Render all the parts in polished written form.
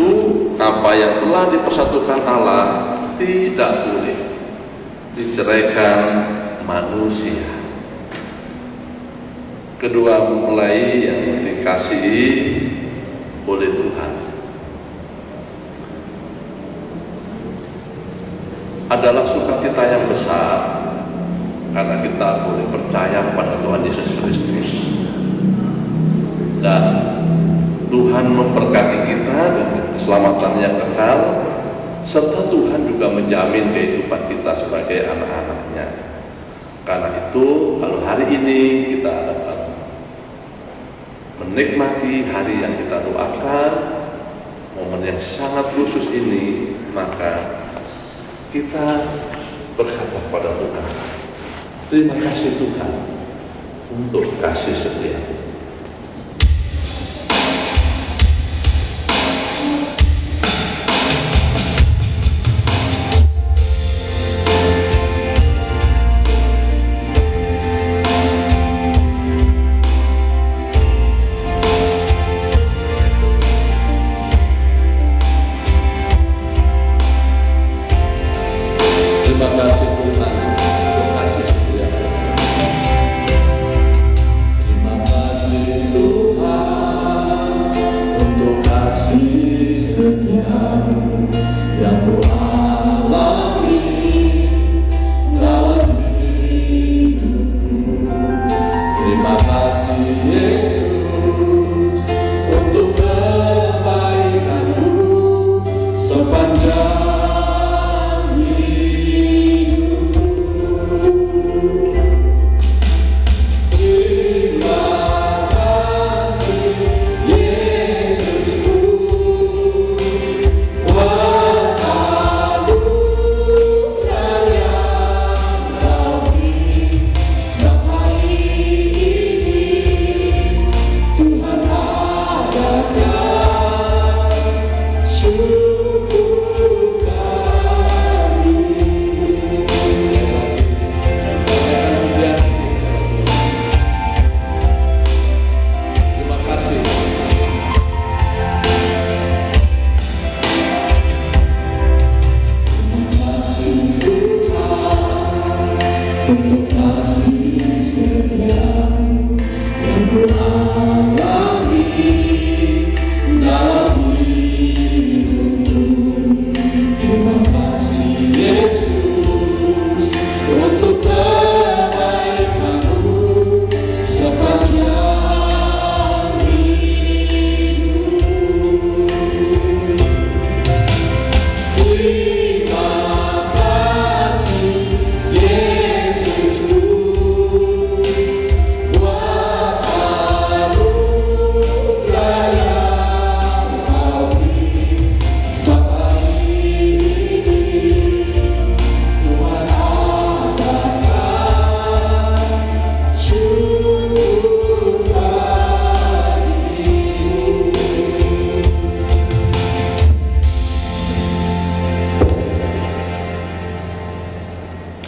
itu apa yang telah dipersatukan Allah tidak boleh diceraikan manusia. Kedua mempelai yang dikasihi oleh Tuhan adalah sukacita yang besar karena kita boleh percaya pada Tuhan Yesus Kristus, dan Tuhan memberkati kita dengan keselamatan yang kekal, serta Tuhan juga menjamin kehidupan kita sebagai anak-anaknya. Karena itu kalau hari ini kita dapat menikmati hari yang kita doakan, momen yang sangat khusus ini, maka kita berkata kepada Tuhan, terima kasih Tuhan untuk kasih setia.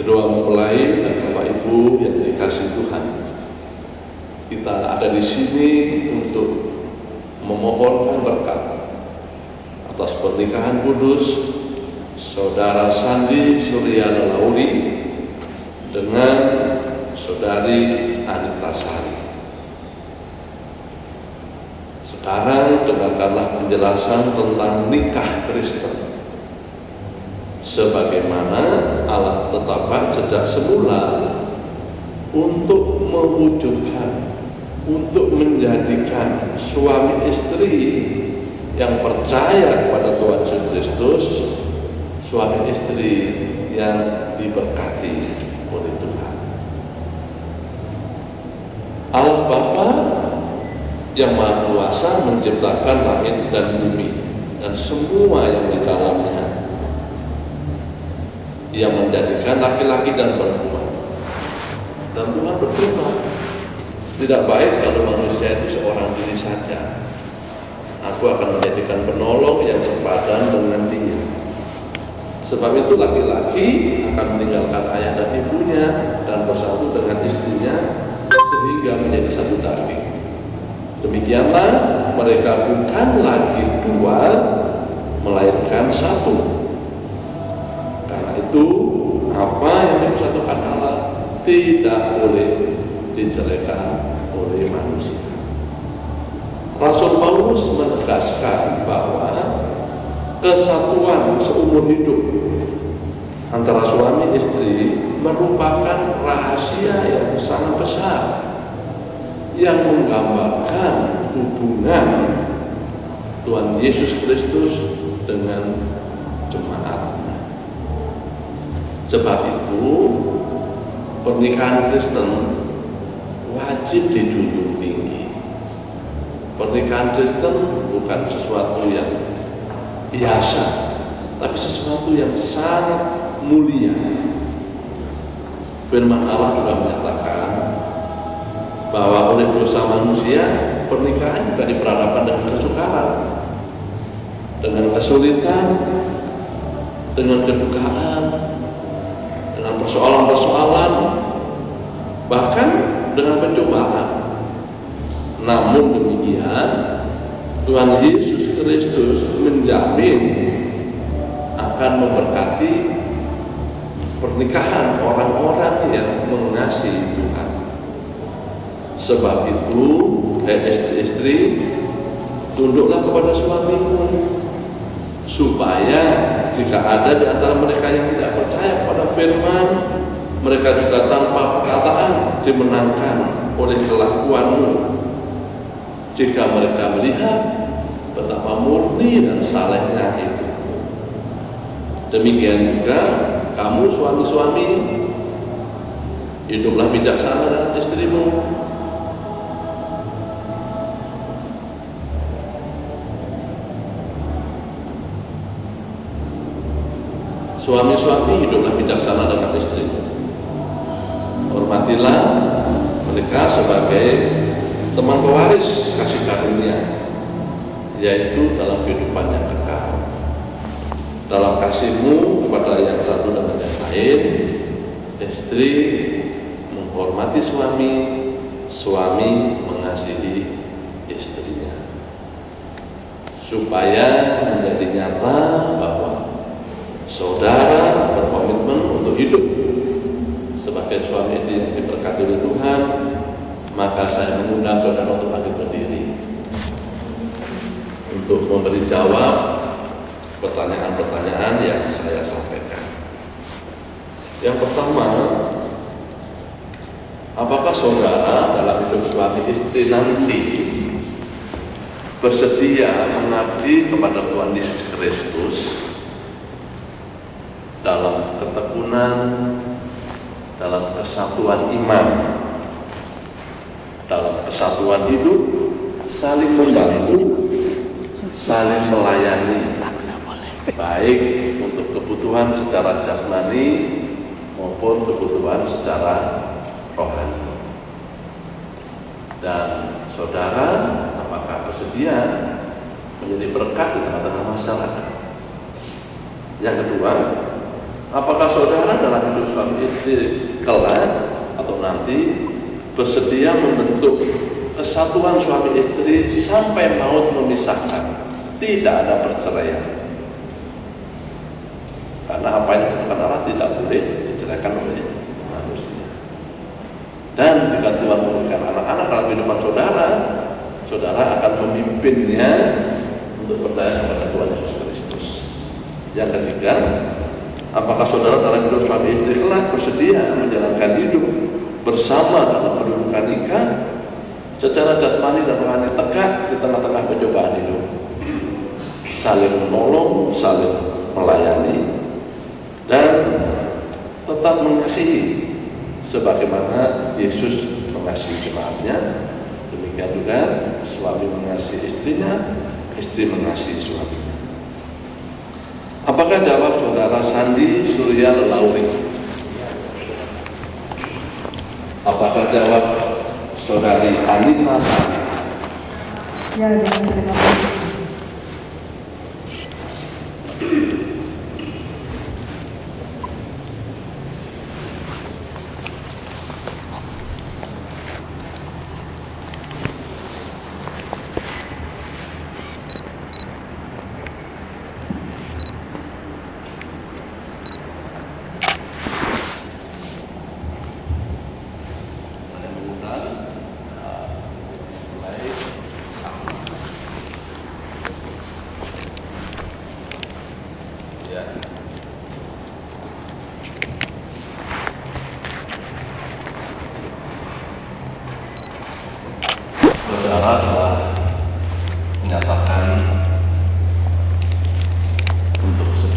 Kedua mempelai dan Bapak Ibu yang dikasihi Tuhan, kita ada di sini untuk memohonkan berkat atas pernikahan kudus Saudara Sandi Suryana Lauri dengan Saudari Anita Sari. Sekarang dengarkanlah penjelasan tentang nikah Kristen sebagaimana Allah tetapkan sejak semula untuk mewujudkan, untuk menjadikan suami istri yang percaya kepada Tuhan Yesus Kristus, suami istri yang diberkati oleh Tuhan. Allah Bapa yang Maha Kuasa menciptakan langit dan bumi dan semua yang di dalamnya. Ia menjadikan laki-laki dan perempuan. Dan Tuhan berfirman, tidak baik kalau manusia itu seorang diri saja. Aku akan menjadikan penolong yang sepadan dengan dia. Sebab itu laki-laki akan meninggalkan ayah dan ibunya dan bersatu dengan istrinya sehingga menjadi satu daging. Demikianlah mereka bukan lagi dua, merupakan satu. Karena itu apa yang dipersatukan Allah tidak boleh diceraikan oleh manusia. Rasul Paulus menegaskan bahwa kesatuan seumur hidup antara suami istri merupakan rahasia yang sangat besar yang menggambarkan hubungan Tuhan Yesus Kristus dengan jemaatnya. Sebab itu pernikahan Kristen wajib dijunjung tinggi. Pernikahan Kristen bukan sesuatu yang biasa, tapi sesuatu yang sangat mulia. Firman Allah juga menyatakan bahwa oleh dosa manusia pernikahan juga diperhadapkan dengan kesukaran, dengan kesulitan, dengan kedukaan, dengan persoalan-persoalan, bahkan dengan pencobaan. Namun demikian, Tuhan Yesus Kristus menjamin akan memberkati pernikahan orang-orang yang mengasihi Tuhan. Sebab itu, istri-istri, tunduklah kepada suamimu, supaya jika ada di antara mereka yang tidak percaya kepada firman, mereka juga tanpa perkataan dimenangkan oleh kelakuanmu. Jika mereka melihat betapa murni dan salehnya itu. Demikian juga kamu suami-suami, hiduplah bijaksana dengan istrimu. Suami-suami, hiduplah bijaksana dengan istrimu. Hormatilah mereka sebagai teman pewaris kasih karunia, yaitu dalam kehidupan yang kekal. Dalam kasihmu kepada yang satu dengan yang lain, istri menghormati suami, suami mengasihi istrinya, supaya menjadi nyata bahwa saudara berkomitmen untuk hidup sebagai suami istri yang diberkati oleh Tuhan. Maka saya mengundang saudara untuk bangkit berdiri untuk memberi jawab pertanyaan-pertanyaan yang saya sampaikan. Yang pertama, apakah saudara dalam hidup suami istri nanti bersedia mengabdi kepada Tuhan Yesus Kristus dalam ketekunan, dalam kesatuan iman, dalam kesatuan hidup, saling membantu, saling melayani, baik untuk kebutuhan secara jasmani maupun kebutuhan secara rohani. Dan saudara, apakah bersedia menjadi berkat di tengah-tengah masyarakat? Yang kedua, apakah saudara dalam hidup suami istri kelak atau nanti bersedia membentuk kesatuan suami istri sampai maut memisahkan, tidak ada perceraian? Karena apa yang ditentukan Allah tidak boleh diceraikan oleh manusia. Dan jika Tuhan memberikan anak-anak dalam kehidupan saudara, saudara akan memimpinnya untuk percaya kepada Tuhan Yesus Kristus. Yang ketiga, apakah saudara dalam hidup suami istri kelak bersedia menjalankan hidup bersama dalam kedudukan nikah secara jasmani dan rohani tegak di tengah-tengah pencobaan hidup, saling menolong, saling melayani, dan tetap mengasihi sebagaimana Yesus mengasihi jemaatnya. Demikian juga suami mengasihi istrinya, istri mengasihi suaminya. Apakah jawab saudara Sandi Surya Lelauri? Apakah jawab saudari Anita? Ya, terima kasih.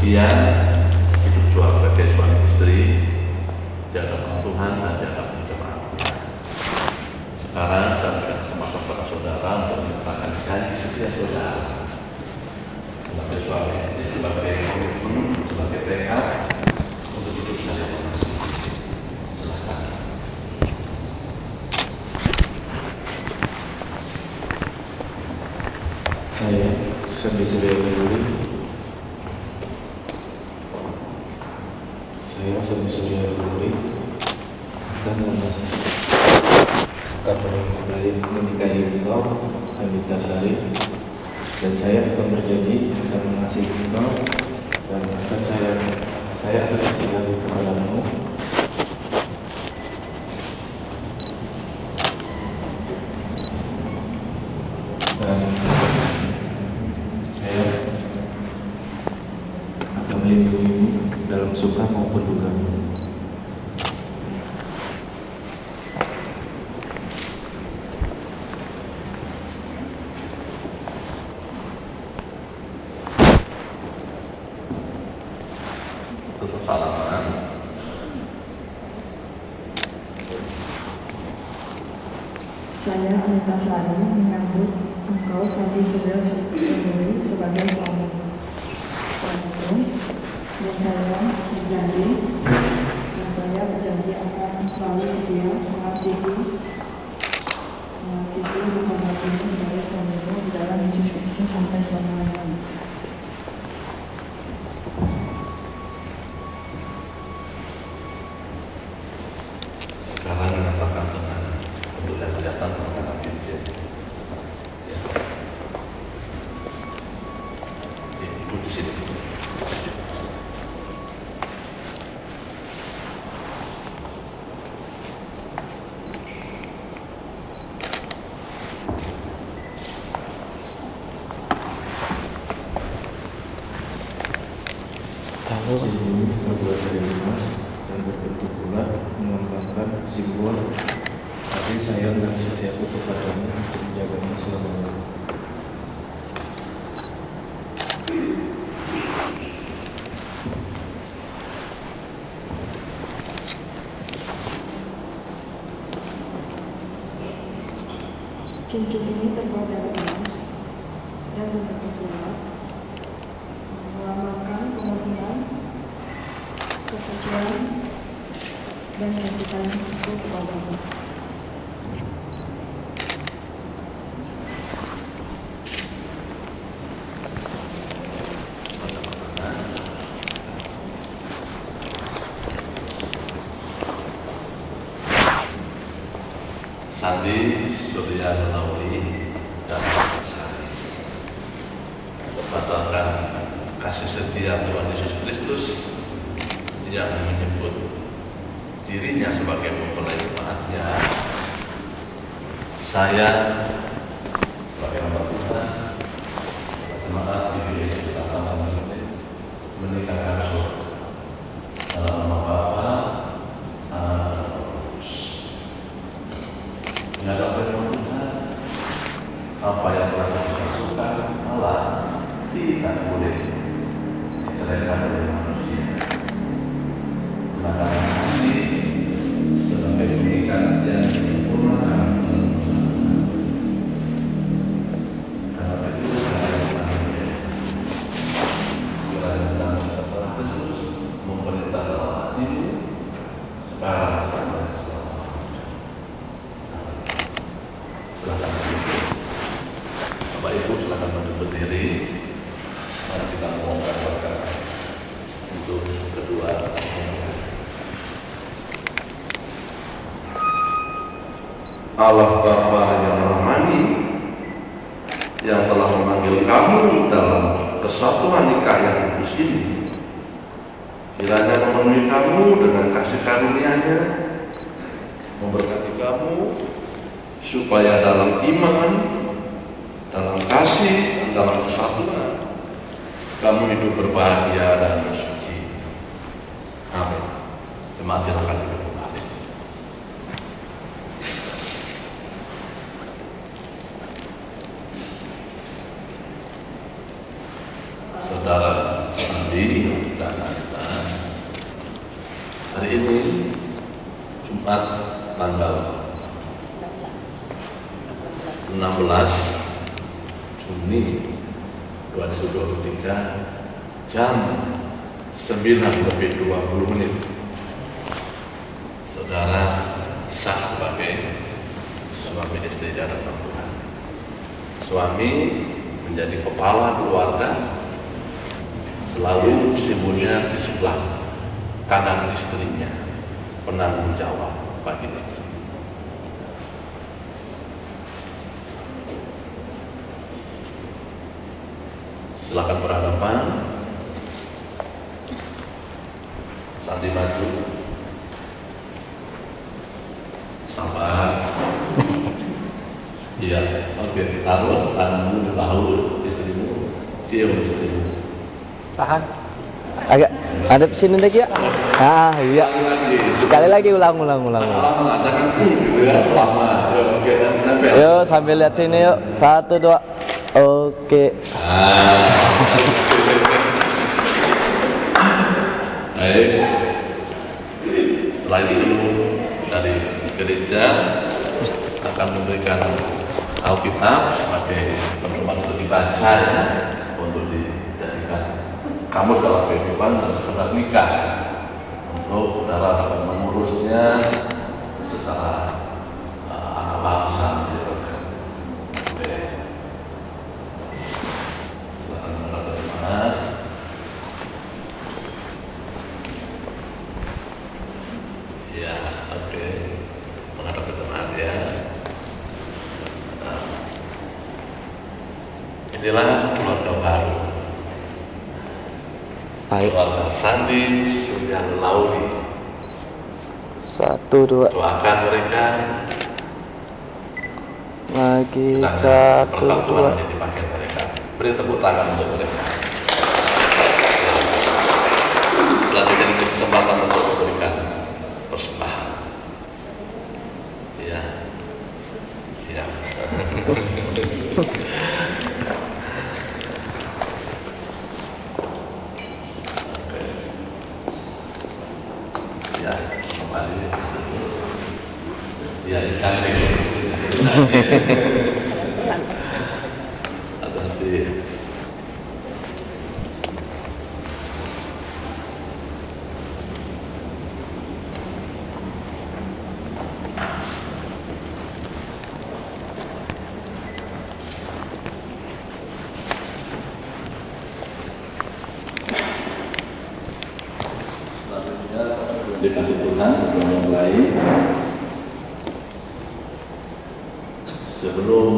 Sekian hidup sebagai suami istri di hadapan Tuhan dan di hadapan jemaat. Sekarang saya berikan kesempatan kepada saudara untuk menyatakan janji setia saudara sebagai suami istri, sebagai komitmen, sebagai tekad untuk hidup saya masing-masing. Silakan. Saya Sandi Suryadinuri. Saya Sandi Suryadinuri akan menikahi engkau, Anita Sari, dan saya akan berjanji akan mengasihi engkau dan akan saya akan setia kepadamu. Dan saya akan melindungimu dalam suka maupun duka. Tutup salaman. Saya Anita Sari menyambut engkau Sandi Suryadinuri sebagai suami. Dan saya berjanji akan selalu setia mengasihi menghormatimu sebagai suamimu di dalam Yesus Kristus sampai selama-lamanya. Sekarang menyatakan dengan untuk yang kelihatan menggunakan cincin. Ibu di sini. Kalau ini terbuat dari emas dan berbentuk bulat, melambangkan simbol kasih sayang dan setiaku kepadamu untuk menjagamu selamanya. Cincin ini terbuat dari emas dan berbentuk bulat, melambangkan kemurnian, kesucian, dan kasih sayangku kepadamu. Sandi Suryadinuri dan Anita Sari. Berdasarkan kasih setia Tuhan Yesus Kristus yang menyebut dirinya sebagai mempelai jemaatnya, saya sebagai hamba Tuhan, jemaat di Gereja Bersama menikahkan saudara dalam nama Bapa, Anak, dan Roh Kudus. Di hadapan Tuhan, apa yang telah dimasukkan Allah tidak boleh diceraikan oleh manusia. Maka kasih sebagai pernikahan yang menyempurnakan karena itu saya mengambil kerajaan setelah Kristus memerintah dalam hatimu sekarang sampai selama. Silakan. Bapak Ibu silakan berdiri. Mari kita mohonkan berkat untuk kedua pasangan. Allah Bapa yang rohani yang telah memanggil kamu dalam kesatuan nikah yang kudus ini, kiranya memenuhi kamu dengan kasih karunia-Nya, memberkati kamu supaya dalam iman, dalam kasih, dan dalam kesatuan kamu hidup berbahagia dan bersuci. Amin. Jemaat silakan duduk kembali. Saudara Sandi dan Anita. Hari ini Jumat tanggal 16 Juni 2023 jam 9:20 saudara sah sebagai suami istri di hadapan Tuhan. Suami menjadi kepala keluarga, selalu simbolnya di sebelah kanan istrinya, penanggung jawab bagi istri. Silakan berhadapan. Sandi maju. Sabar. Iya, oke. Taruh tanganmu di bahu istrimu, cium istrimu. Tahan. Agak hadap sini deh ya. Ah iya. Sekali lagi ulang. Lama, jangan gitu ya, lama. Oke, dan nempel. Yuk sambil lihat sini yuk. 1, 2. Oke. Baik. Setelah itu dari gereja akan memberikan Alkitab sebagai pedoman untuk dibaca ya, untuk dijadikan kamus dalam kehidupan dan surat nikah, untuk saudara dapat mengurusnya secara anak bangsa. Oke. Silakan menghadap ke mana? Ya, oke. Menghadap ke depan ya. Nah, inilah keluarga baru. Baik. Keluarga Sandi Surya Lauli. 1, 2. Doakan mereka. Lagi Berkat 1, Tuhan 2. menjadi pakaian mereka. Beri tepuk tangan untuk mereka. Selanjutnya ini kesempatan untuk memberikan persembahan. Ya. Oke. Ya, kembali. Ya, sekarang ini. Hati-hati. Selanjutnya dikasih Tuhan sebelum memulai, sebelum